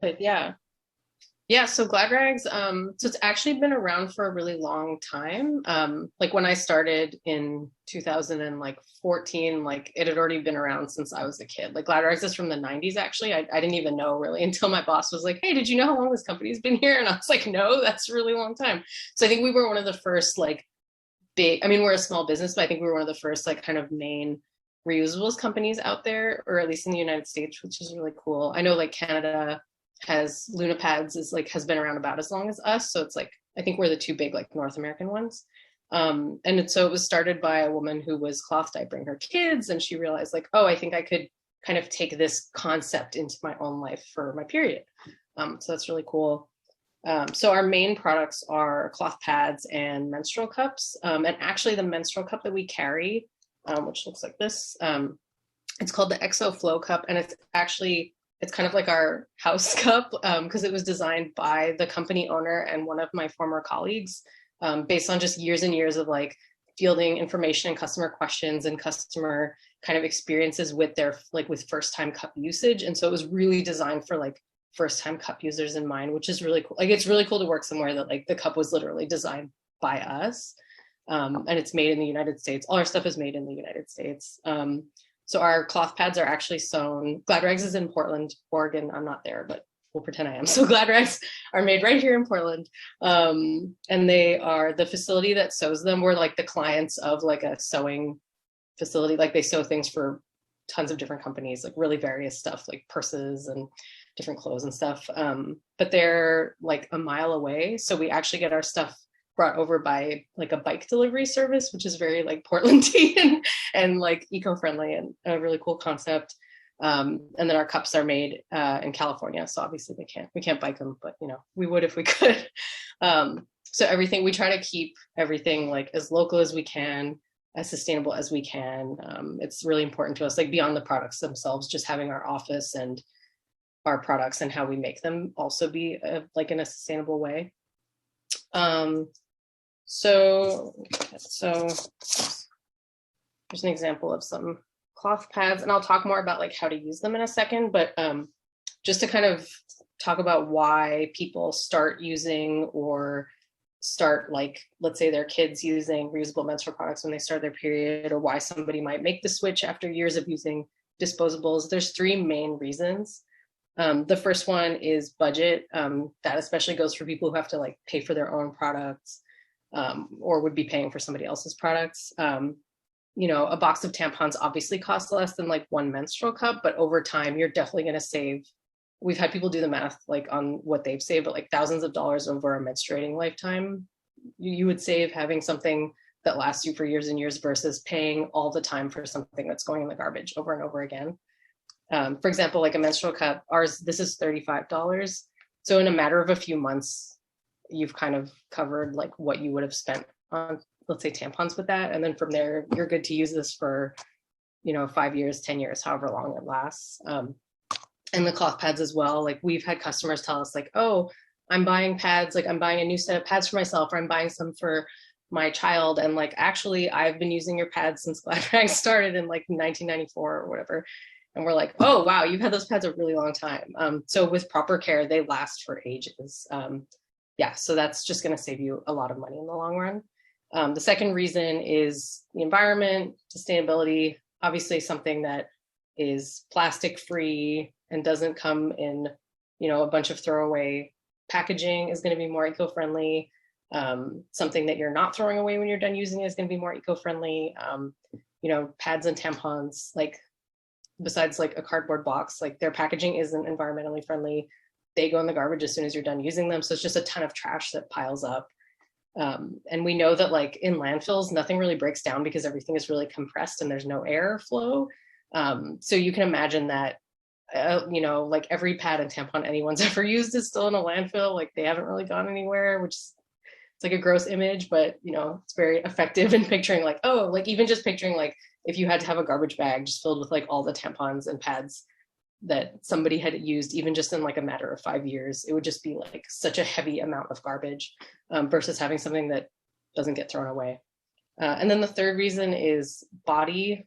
But yeah. Yeah, so GladRags, so it's actually been around for a really long time. Like when I started in 2014, like it had already been around since I was a kid. Like GladRags is from the 90s, actually. I didn't even know really until my boss was like, "Hey, did you know how long this company's been here?" And I was like, "No, that's a really long time." So I think we were one of the first like big, I mean, we're a small business, but I think we were one of the first like kind of main reusables companies out there, or at least in the United States, which is really cool. I know like Canada has Luna Pads is like has been around about as long as us. So it's like I think we're the two big like North American ones. So it was started by a woman who was cloth diapering her kids, and she realized like, oh, I think I could kind of take this concept into my own life for my period. So that's really cool. So our main products are cloth pads and menstrual cups. And actually the menstrual cup that we carry, which looks like this, it's called the XO Flow Cup. And it's kind of like our house cup because it was designed by the company owner and one of my former colleagues based on just years and years of like fielding information and customer questions and customer kind of experiences with their like with first time cup usage. And so it was really designed for like first time cup users in mind, which is really cool. Like it's really cool to work somewhere that like the cup was literally designed by us. And it's made in the United States. All our stuff is made in the United States. So our cloth pads are actually sewn. GladRags is in Portland, Oregon. I'm not there, but we'll pretend I am. So GladRags are made right here in Portland. And they are the facility that sews them. We're like the clients of like a sewing facility. Like they sew things for tons of different companies, like really various stuff, like purses and different clothes and stuff. But they're like a mile away. So we actually get our stuff brought over by like a bike delivery service, which is very like Portlandy and like eco-friendly and a really cool concept. And then our cups are made in California. So obviously we can't bike them, but you know, we would if we could. So everything, we try to keep everything like as local as we can, as sustainable as we can. It's really important to us, like beyond the products themselves, just having our office and our products and how we make them also be like in a sustainable way. So here's an example of some cloth pads, and I'll talk more about like how to use them in a second, but just to kind of talk about why people start using or start like, let's say their kids using reusable menstrual products when they start their period, or why somebody might make the switch after years of using disposables. There's three main reasons. The first one is budget. That especially goes for people who have to like pay for their own products or would be paying for somebody else's products. You know, a box of tampons obviously costs less than like one menstrual cup, but over time, you're definitely going to save. We've had people do the math like on what they've saved, but like thousands of dollars over a menstruating lifetime. You would save having something that lasts you for years and years versus paying all the time for something that's going in the garbage over and over again. For example, like a menstrual cup, this is $35. So in a matter of a few months, you've kind of covered like what you would have spent on, let's say, tampons with that. And then from there, you're good to use this for, you know, 5 years, 10 years, however long it lasts. And the cloth pads as well. Like we've had customers tell us like, oh, I'm buying pads, like I'm buying a new set of pads for myself, or I'm buying some for my child. And like, actually, I've been using your pads since GladRags started in like 1994 or whatever. And we're like, oh, wow, you've had those pads a really long time. So with proper care, they last for ages. Yeah, so that's just going to save you a lot of money in the long run. The second reason is the environment, sustainability, obviously something that is plastic free and doesn't come in, you know, a bunch of throwaway packaging is going to be more eco-friendly. Something that you're not throwing away when you're done using it is going to be more eco-friendly. You know, pads and tampons, like besides like a cardboard box, like their packaging isn't environmentally friendly. They go in the garbage as soon as you're done using them. So it's just a ton of trash that piles up. And we know that like in landfills, nothing really breaks down because everything is really compressed and there's no air flow. So you can imagine that, you know, like every pad and tampon anyone's ever used is still in a landfill. Like they haven't really gone anywhere, which is, it's like a gross image, but you know, it's very effective in picturing like, oh, like even just picturing like if you had to have a garbage bag just filled with like all the tampons and pads that somebody had used, even just in like a matter of 5 years, it would just be like such a heavy amount of garbage versus having something that doesn't get thrown away. And then the third reason is body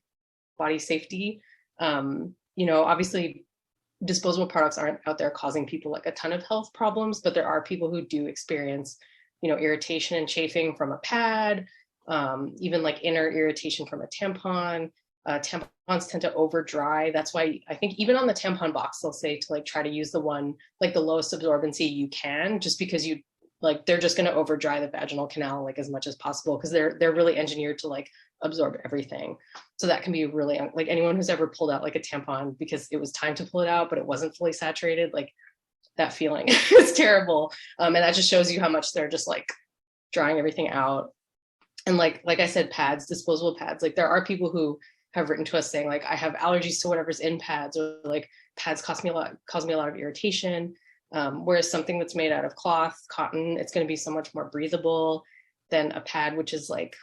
safety. You know, obviously disposable products aren't out there causing people like a ton of health problems, but there are people who do experience, irritation and chafing from a pad, even like inner irritation from a tampon. Tampons tend to over dry. That's why I think even on the tampon box, they'll say to like try to use the one like the lowest absorbency you can, just because they're just going to over dry the vaginal canal like as much as possible, because they're really engineered to like absorb everything. So that can be really, like, anyone who's ever pulled out like a tampon because it was time to pull it out but it wasn't fully saturated, like that feeling is terrible. And that just shows you how much they're just like drying everything out. And like I said, pads, disposable pads, like there are people who have written to us saying like, I have allergies to whatever's in pads, or like pads cause me a lot of irritation. Whereas something that's made out of cloth, cotton, it's going to be so much more breathable than a pad, which is like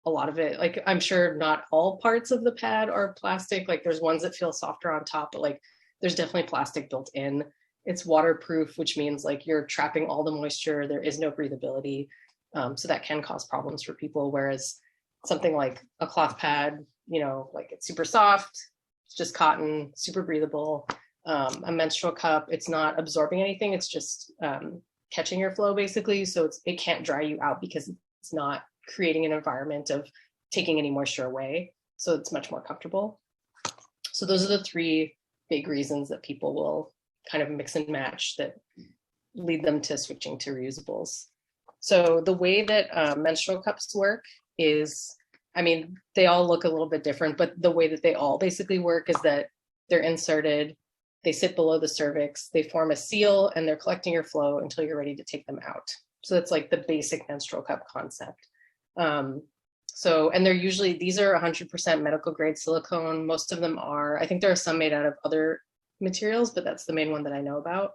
a lot of it. Like, I'm sure not all parts of the pad are plastic. Like there's ones that feel softer on top, but like there's definitely plastic built in. It's waterproof, which means like you're trapping all the moisture. There is no breathability. So that can cause problems for people. Whereas something like a cloth pad, like it's super soft, it's just cotton, super breathable. A menstrual cup, it's not absorbing anything. It's just catching your flow basically. So it can't dry you out because it's not creating an environment of taking any moisture away. So it's much more comfortable. So those are the three big reasons that people will kind of mix and match that lead them to switching to reusables. So the way that menstrual cups work is, they all look a little bit different, but the way that they all basically work is that they're inserted, they sit below the cervix, they form a seal, and they're collecting your flow until you're ready to take them out. So that's like the basic menstrual cup concept. And they're usually, these are 100% medical grade silicone. Most of them are, I think there are some made out of other materials, but that's the main one that I know about.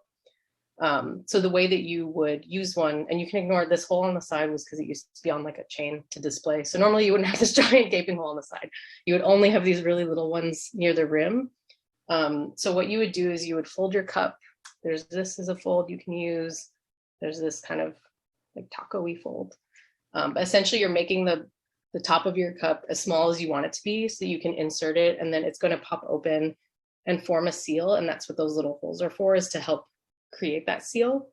So the way that you would use one, and you can ignore this hole on the side, was because it used to be on like a chain to display. So normally you wouldn't have this giant gaping hole on the side. You would only have these really little ones near the rim. So what you would do is you would fold your cup. This is a fold you can use. There's this kind of like taco-y fold. But essentially you're making the top of your cup as small as you want it to be, so you can insert it, and then it's going to pop open and form a seal. And that's what those little holes are for, is to help create that seal.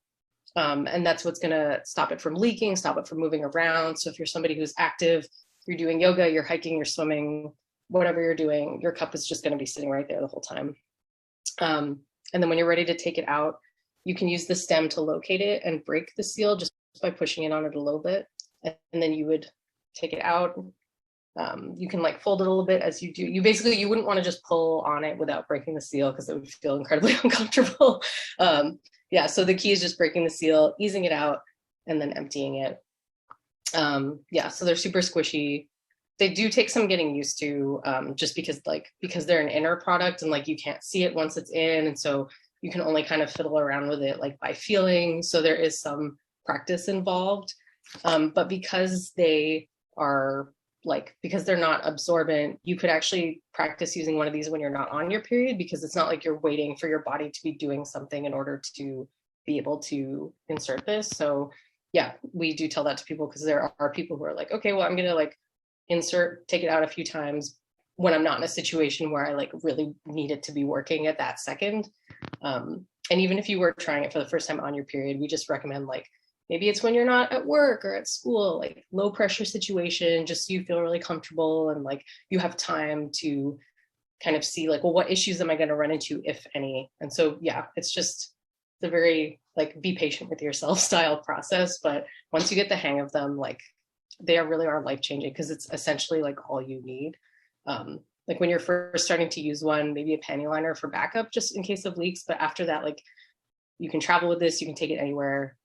And that's what's going to stop it from leaking, stop it from moving around. So if you're somebody who's active, you're doing yoga, you're hiking, you're swimming, whatever you're doing, your cup is just going to be sitting right there the whole time. And then when you're ready to take it out, you can use the stem to locate it and break the seal just by pushing it on it a little bit. And then you would take it out. You can like fold it a little bit as you do. You wouldn't want to just pull on it without breaking the seal, because it would feel incredibly uncomfortable. So the key is just breaking the seal, easing it out, and then emptying it. So they're super squishy. They do take some getting used to, just because they're an inner product, and like you can't see it once it's in, and so you can only kind of fiddle around with it like by feeling. So there is some practice involved, but because they are because they're not absorbent, you could actually practice using one of these when you're not on your period, because it's not like you're waiting for your body to be doing something in order to be able to insert this. So yeah, we do tell that to people, because there are people who are like, okay, well, I'm gonna like insert, take it out a few times when I'm not in a situation where I like really need it to be working at that second. And even if you were trying it for the first time on your period, we just recommend like, maybe it's when you're not at work or at school, like low pressure situation, just so you feel really comfortable and like you have time to kind of see like, well, what issues am I going to run into, if any? And so, yeah, it's just the very like be patient with yourself style process. But once you get the hang of them, like they really are life changing, because it's essentially like all you need. Like when you're first starting to use one, maybe a panty liner for backup just in case of leaks. But after that, like you can travel with this, you can take it anywhere.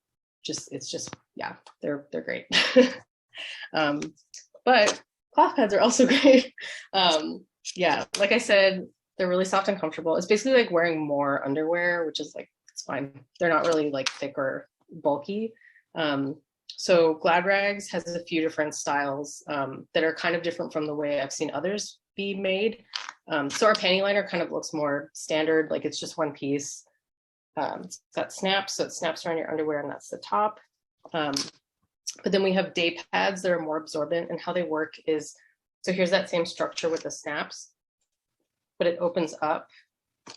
Yeah, they're great. But cloth pads are also great. Yeah, like I said, they're really soft and comfortable. It's basically like wearing more underwear, which is like, it's fine. They're not really like thick or bulky. So GladRags has a few different styles that are kind of different from the way I've seen others be made. So our panty liner kind of looks more standard, like it's just one piece. It's got snaps, so it snaps around your underwear, and that's the top. But then we have day pads that are more absorbent, and how they work is, so here's that same structure with the snaps, but it opens up,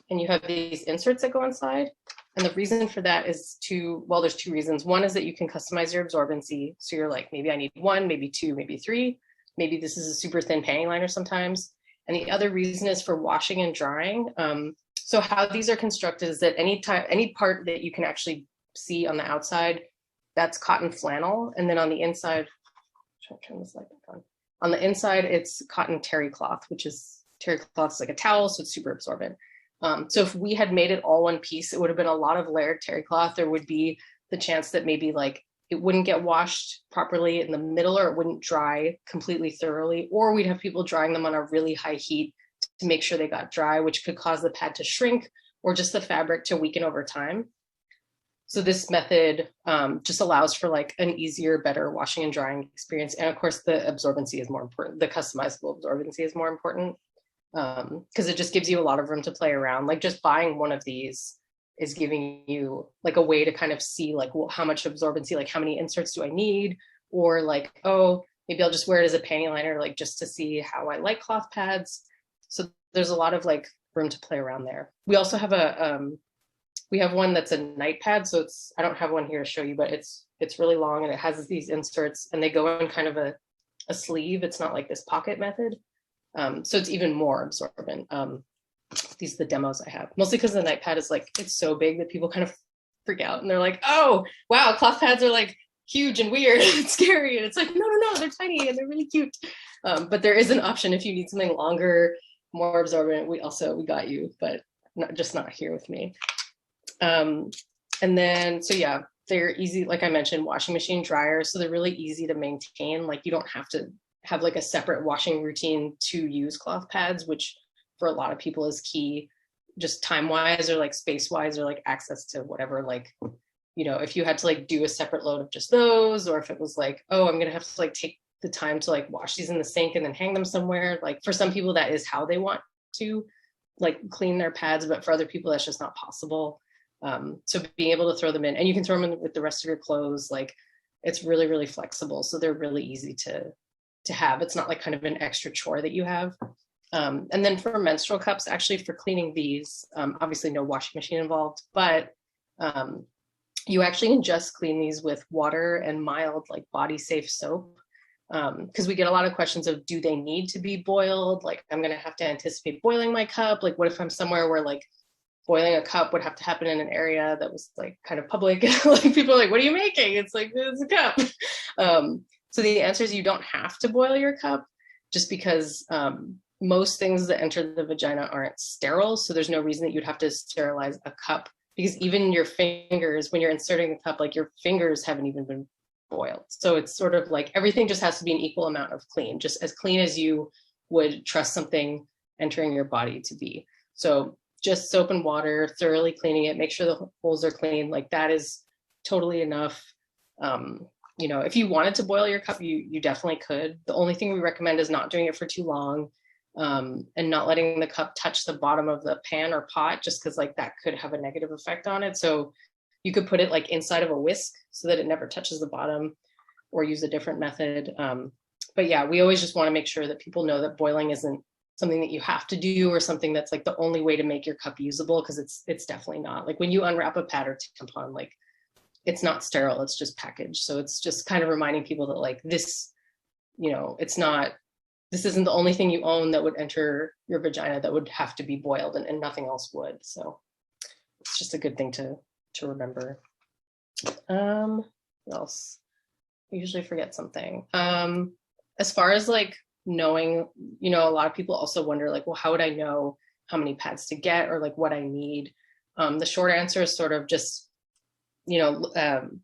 and you have these inserts that go inside. And the reason for that is well, there's two reasons. One is that you can customize your absorbency. So you're like, maybe I need one, maybe two, maybe three. Maybe this is a super thin panty liner sometimes. And the other reason is for washing and drying. So how these are constructed is that any part that you can actually see on the outside, that's cotton flannel. And then on the inside, try to turn this light back on. On the inside, it's cotton terry cloth, which is terry cloth is like a towel, so it's super absorbent. So if we had made it all one piece, it would have been a lot of layered terry cloth. There would be the chance that maybe like it wouldn't get washed properly in the middle, or it wouldn't dry completely thoroughly, or we'd have people drying them on a really high heat to make sure they got dry, which could cause the pad to shrink or just the fabric to weaken over time. So this method just allows for like an easier, better washing and drying experience. And of course, the absorbency is more important. The customizable absorbency is more important because it just gives you a lot of room to play around. Like just buying one of these is giving you like a way to kind of see like, well, how much absorbency, like how many inserts do I need? Or like, oh, maybe I'll just wear it as a panty liner, like just to see how I like cloth pads. So there's a lot of like room to play around there. We also have we have one that's a night pad. So I don't have one here to show you, but it's really long and it has these inserts and they go in kind of a sleeve. It's not like this pocket method. So it's even more absorbent. These are the demos I have, mostly because the night pad is like, it's so big that people kind of freak out and they're like, oh, wow, cloth pads are like huge and weird and scary. And it's like, no, they're tiny and they're really cute. But there is an option if you need something longer, more absorbent. We got you, but not here with me. And then, so yeah, they're easy. Like I mentioned, washing machine dryer. So they're really easy to maintain. Like you don't have to have like a separate washing routine to use cloth pads, which for a lot of people is key, just time wise or like space wise or like access to whatever, like, you know, if you had to like do a separate load of just those, or if it was like, oh, I'm going to have to like take the time to like wash these in the sink and then hang them somewhere. Like for some people that is how they want to like clean their pads, but for other people that's just not possible. So being able to throw them in, and you can throw them in with the rest of your clothes, like it's really, really flexible. So they're really easy to have. It's not like kind of an extra chore that you have. And then for menstrual cups, actually for cleaning these, obviously no washing machine involved, but you actually can just clean these with water and mild like body safe soap. Because we get a lot of questions of, do they need to be boiled? Like I'm going to have to anticipate boiling my cup. Like what if I'm somewhere where like boiling a cup would have to happen in an area that was like kind of public? Like people are like, what are you making? It's like, it's a cup. So the answer is you don't have to boil your cup, just because most things that enter the vagina aren't sterile. So there's no reason that you'd have to sterilize a cup, because even your fingers, when you're inserting the cup, like your fingers haven't even been boiled. So it's sort of like everything just has to be an equal amount of clean, just as clean as you would trust something entering your body to be. So just soap and water, thoroughly cleaning it, make sure the holes are clean. Like that is totally enough. You know, if you wanted to boil your cup, you definitely could. The only thing we recommend is not doing it for too long, and not letting the cup touch the bottom of the pan or pot, just because like that could have a negative effect on it. So you could put it like inside of a whisk so that it never touches the bottom, or use a different method. But yeah, we always just want to make sure that people know that boiling isn't something that you have to do, or something that's like the only way to make your cup usable, because it's definitely not. Like when you unwrap a pad or tampon, like it's not sterile, it's just packaged. So it's just kind of reminding people that like this, you know, this isn't the only thing you own that would enter your vagina that would have to be boiled, and nothing else would. So it's just a good thing to remember. What else? I usually forget something. As far as like knowing, you know, a lot of people also wonder like, well, how would I know how many pads to get, or like what I need? The short answer is sort of just, you know,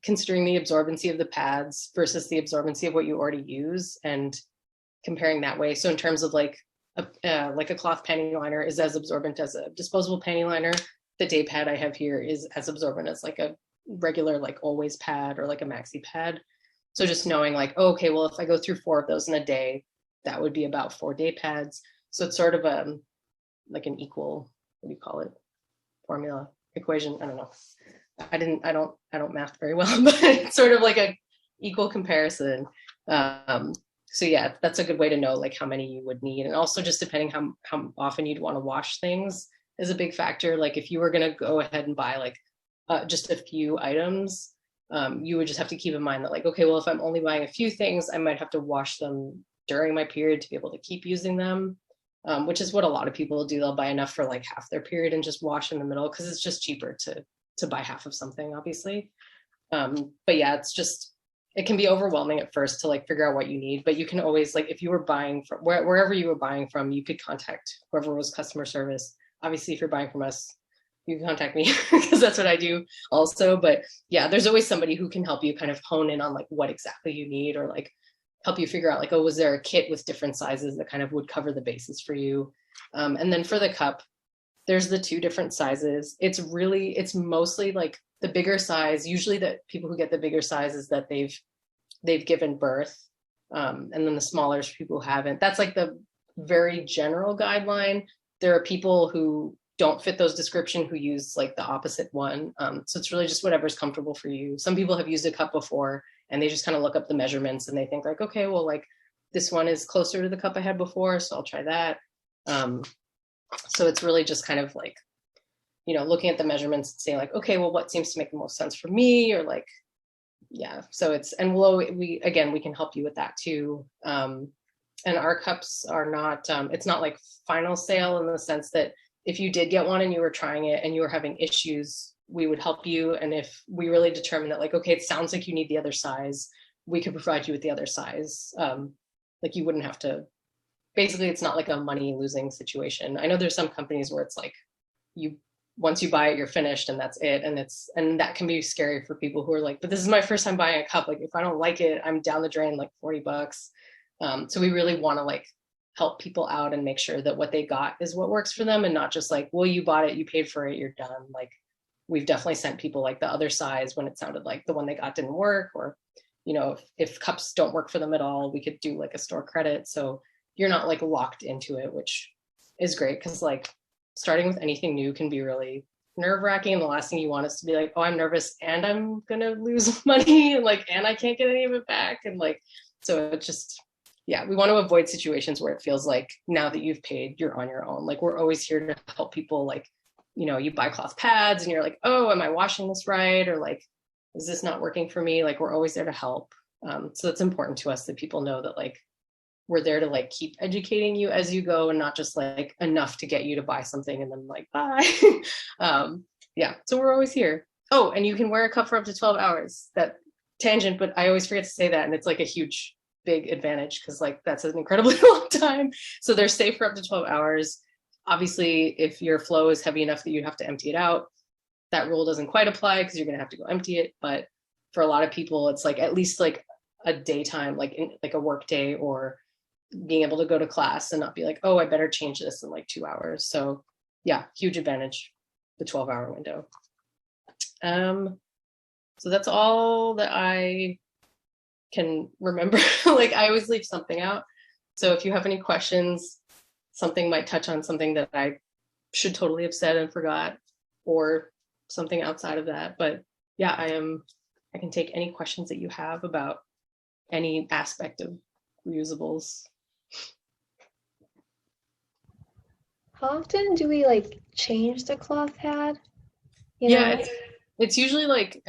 considering the absorbency of the pads versus the absorbency of what you already use, and comparing that way. So in terms of like a cloth panty liner is as absorbent as a disposable panty liner. The day pad I have here is as absorbent as like a regular like always pad or like a maxi pad. So just knowing like, oh, okay, well, if I go through 4 of those in a day, that would be about 4 day pads. So it's sort of like an equal, what do you call it? Formula, equation, I don't know. I don't math very well, but it's sort of like a equal comparison. So yeah, that's a good way to know like how many you would need. And also just depending how often you'd want to wash things is a big factor. Like if you were going to go ahead and buy like just a few items, you would just have to keep in mind that like, okay, well, if I'm only buying a few things, I might have to wash them during my period to be able to keep using them, which is what a lot of people do. They'll buy enough for like half their period and just wash in the middle because it's just cheaper to buy half of something, obviously. But yeah, it's just, it can be overwhelming at first to like figure out what you need, but you can always like, if you were buying from wherever you were buying from, you could contact whoever was customer service. Obviously, if you're buying from us, you can contact me because that's what I do also. But yeah, there's always somebody who can help you kind of hone in on like what exactly you need, or like help you figure out like, oh, was there a kit with different sizes that kind of would cover the bases for you? And then for the cup, there's the 2 different sizes. It's mostly like the bigger size. Usually that people who get the bigger size is that they've given birth. And then the smaller is for people who haven't. That's like the very general guideline. There are people who don't fit those description who use like the opposite one. So it's really just whatever's comfortable for you. Some people have used a cup before and they just kind of look up the measurements and they think like, okay, well, like this one is closer to the cup I had before, so I'll try that. So it's really just kind of like, you know, looking at the measurements and saying like, okay, well, what seems to make the most sense for me, or like, yeah. So it's, and we can help you with that too. And our cups are not, it's not like final sale in the sense that if you did get one and you were trying it and you were having issues, we would help you. And if we really determine that like, okay, it sounds like you need the other size, we could provide you with the other size. Like you wouldn't have to, basically it's not like a money losing situation. I know there's some companies where it's like once you buy it, you're finished and that's it. And that can be scary for people who are like, but this is my first time buying a cup. Like if I don't like it, I'm down the drain like $40. So we really want to like help people out and make sure that what they got is what works for them, and not just like, well, you bought it, you paid for it, you're done. Like we've definitely sent people like the other size when it sounded like the one they got didn't work, or, you know, if cups don't work for them at all, we could do like a store credit. So you're not like locked into it, which is great. Because like starting with anything new can be really nerve-wracking, and the last thing you want is to be like, oh, I'm nervous and I'm gonna lose money, and like, and I can't get any of it back. And like, so it's just, yeah, we want to avoid situations where it feels like now that you've paid, you're on your own. Like we're always here to help people. Like, you know, you buy cloth pads and you're like, oh, am I washing this right? Or like, is this not working for me? Like we're always there to help. So it's important to us that people know that like we're there to like keep educating you as you go, and not just like enough to get you to buy something and then like bye. Yeah, so we're always here. Oh, and you can wear a cup for up to 12 hours. That tangent, but I always forget to say that, and it's like a huge big advantage because like that's an incredibly long time. So they're safe for up to 12 hours. Obviously, if your flow is heavy enough that you have to empty it out, that rule doesn't quite apply because you're going to have to go empty it. But for a lot of people, it's like at least like a daytime, like in like a work day, or being able to go to class and not be like, oh, I better change this in like 2 hours. So yeah, huge advantage, the 12-hour window. So that's all that I can remember. Like I always leave something out. So if you have any questions, something might touch on something that I should totally have said and forgot, or something outside of that. But yeah, I can take any questions that you have about any aspect of reusables. How often do we like change the cloth pad? Yeah, it's usually like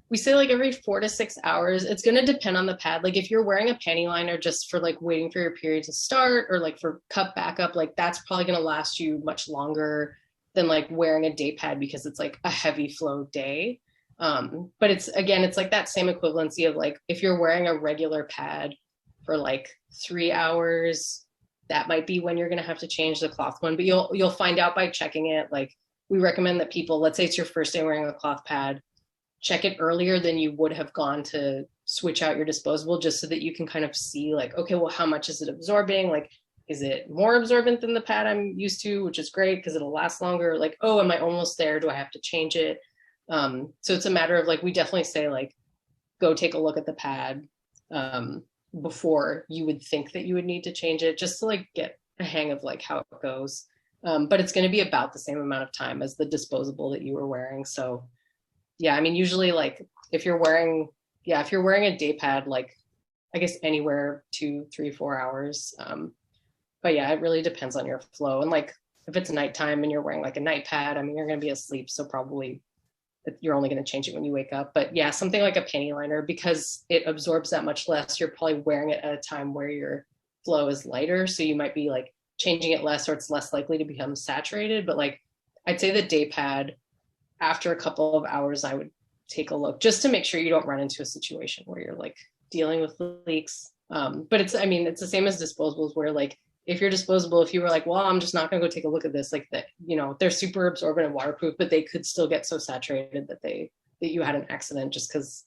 we say like every 4 to 6 hours. It's going to depend on the pad. Like if you're wearing a panty liner just for like waiting for your period to start, or like for cup backup, like that's probably going to last you much longer than like wearing a day pad because it's like a heavy flow day. But it's like that same equivalency of like if you're wearing a regular pad for like 3 hours, that might be when you're going to have to change the cloth one. But you'll find out by checking it. Like we recommend that people, let's say it's your first day wearing a cloth pad, check it earlier than you would have gone to switch out your disposable, just so that you can kind of see like, okay, well, how much is it absorbing? Like, is it more absorbent than the pad I'm used to, which is great because it'll last longer? Like, oh, am I almost there? Do I have to change it? So it's a matter of like, we definitely say like, go take a look at the pad before you would think that you would need to change it, just to like get a hang of like how it goes. But it's going to be about the same amount of time as the disposable that you were wearing. So yeah, I mean, usually like if you're wearing a day pad, like I guess anywhere 2, 3, 4 hours. But yeah, it really depends on your flow. And like if it's nighttime and you're wearing like a night pad, I mean, you're going to be asleep. So probably you're only going to change it when you wake up. But yeah, something like a panty liner, because it absorbs that much less, you're probably wearing it at a time where your flow is lighter. So you might be like changing it less, or it's less likely to become saturated. But like, I'd say the day pad, after a couple of hours, I would take a look just to make sure you don't run into a situation where you're like dealing with leaks. But it's, I mean, it's the same as disposables, where like, if you're disposable, if you were like, well, I'm just not going to go take a look at this, like that, you know, they're super absorbent and waterproof, but they could still get so saturated that that you had an accident just because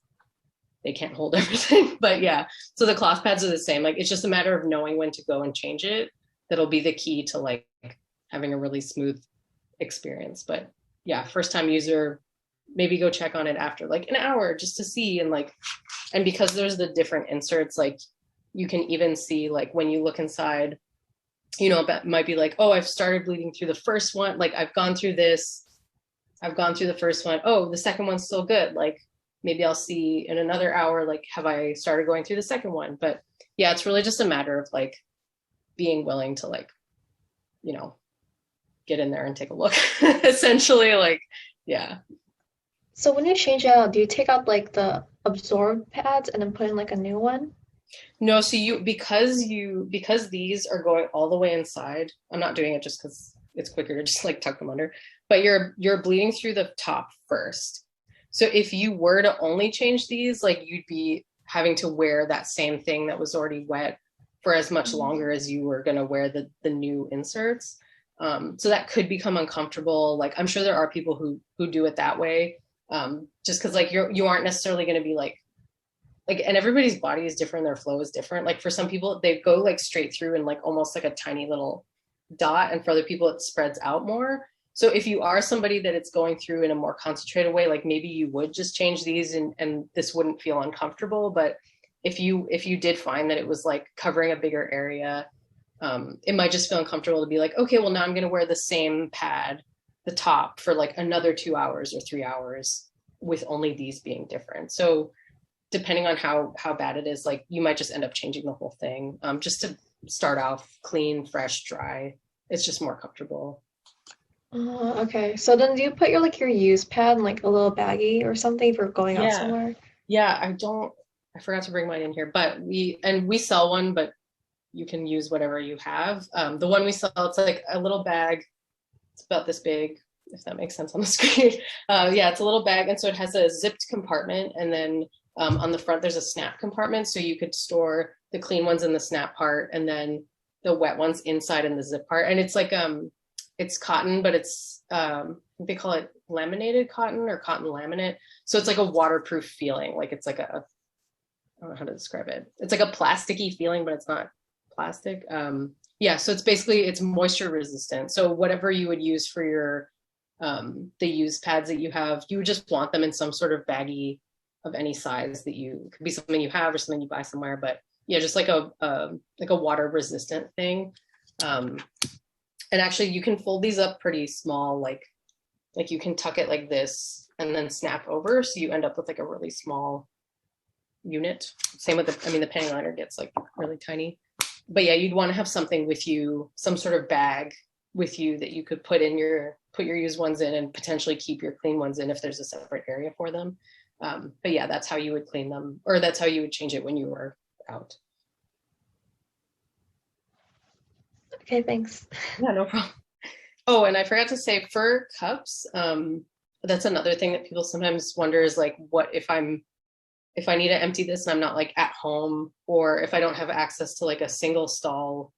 they can't hold everything. But yeah, so the cloth pads are the same. Like, it's just a matter of knowing when to go and change it. That'll be the key to like having a really smooth experience. But yeah, first time user, maybe go check on it after like an hour just to see. And like, and because there's the different inserts, like you can even see like when you look inside, you know, it might be like, oh, I've started bleeding through the first one. Like I've gone through this, I've gone through the first one. Oh, the second one's still good. Like maybe I'll see in another hour, like, have I started going through the second one? But yeah, it's really just a matter of like being willing to like, you know, get in there and take a look. Essentially, like, yeah. So when you change it out, do you take out like the absorb pads and then put in like a new one? No, so because these are going all the way inside, I'm not doing it just because it's quicker to just like tuck them under, but you're bleeding through the top first. So if you were to only change these, like you'd be having to wear that same thing that was already wet for as much longer as you were going to wear the new inserts. So that could become uncomfortable. Like I'm sure there are people who do it that way, just because like you aren't necessarily going to be like, and everybody's body is different, their flow is different. Like for some people, they go like straight through and like almost like a tiny little dot, and for other people, it spreads out more. So if you are somebody that it's going through in a more concentrated way, like maybe you would just change these and this wouldn't feel uncomfortable. But if you did find that it was like covering a bigger area, it might just feel uncomfortable to be like, okay, well now I'm going to wear the same pad, the top, for like another 2 hours or 3 hours with only these being different. So depending on how bad it is, like you might just end up changing the whole thing, just to start off clean, fresh, dry. It's just more comfortable. Okay. So then do you put your used pad in like a little baggie or something if you're going out Yeah. somewhere? Yeah, I forgot to bring mine in here, but we sell one, but you can use whatever you have. The one we sell, it's like a little bag. It's about this big, if that makes sense on the screen. Yeah, it's a little bag. And so it has a zipped compartment, and then on the front, there's a snap compartment. So you could store the clean ones in the snap part and then the wet ones inside in the zip part. And it's like, it's cotton, but it's, I think they call it laminated cotton or cotton laminate. So it's like a waterproof feeling. Like it's like I don't know how to describe it. It's like a plasticky feeling, but it's not plastic. Yeah. So it's basically, it's moisture resistant. So whatever you would use for your, the used pads that you have, you would just want them in some sort of baggie of any size that you, could be something you have or something you buy somewhere, but yeah, just like a water resistant thing. And actually you can fold these up pretty small, like you can tuck it like this and then snap over. So you end up with like a really small unit. Same with the panty liner gets like really tiny, but yeah, you'd want to have something with you, some sort of bag with you that you could put your used ones in and potentially keep your clean ones in if there's a separate area for them. But yeah, that's how you would clean them, or that's how you would change it when you were out. Okay, thanks. Yeah, no problem. Oh, and I forgot to say for cups, that's another thing that people sometimes wonder is like, what if I need to empty this and I'm not like at home, or if I don't have access to like a single stall,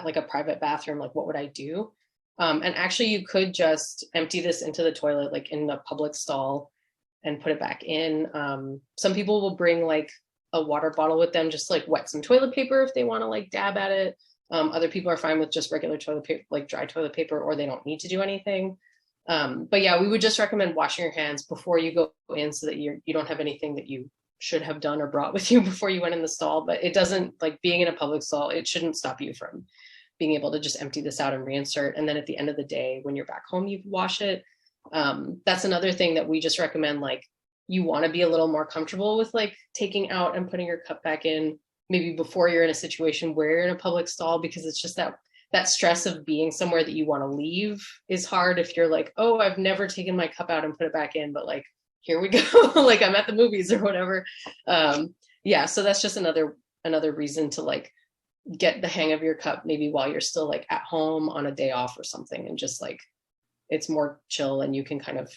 like a private bathroom, like what would I do? And actually you could just empty this into the toilet, like in a public stall, and put it back in. Some people will bring like a water bottle with them, just like wet some toilet paper if they want to like dab at it. Other people are fine with just regular toilet paper, like dry toilet paper, or they don't need to do anything. But yeah, we would just recommend washing your hands before you go in so that you don't have anything that you should have done or brought with you before you went in the stall. But it doesn't, like being in a public stall, it shouldn't stop you from being able to just empty this out and reinsert. And then at the end of the day, when you're back home, you wash it. That's another thing that we just recommend. Like you want to be a little more comfortable with like taking out and putting your cup back in, maybe before you're in a situation where you're in a public stall, because it's just that that stress of being somewhere that you want to leave is hard if you're like, oh, I've never taken my cup out and put it back in, but like, here we go. Like I'm at the movies or whatever. Yeah. So that's just another reason to like get the hang of your cup, maybe while you're still like at home on a day off or something, and just like, it's more chill and you can kind of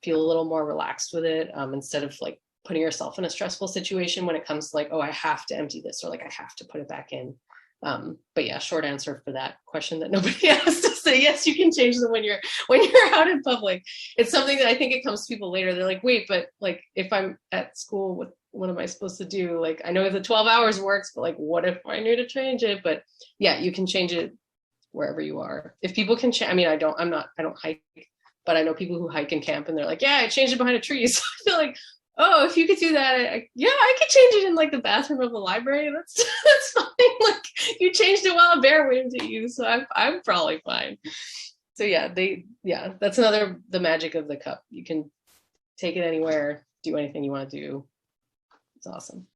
feel a little more relaxed with it, instead of like putting yourself in a stressful situation when it comes to like, oh, I have to empty this, or like I have to put it back in. But yeah, short answer for that question that nobody asked to say, yes, you can change them when you're out in public. It's something that I think it comes to people later. They're like, wait, but like if I'm at school, what am I supposed to do? Like, I know the 12 hours works, but like, what if I need to change it? But yeah, you can change it wherever you are. If people can I mean, I don't hike, but I know people who hike and camp and they're like, yeah, I changed it behind a tree. So I feel like, oh, if you could do that, I could change it in like the bathroom of the library. That's fine. Like you changed it while a bear waved at you, so I'm probably fine. So yeah, that's the magic of the cup. You can take it anywhere, do anything you want to do. It's awesome.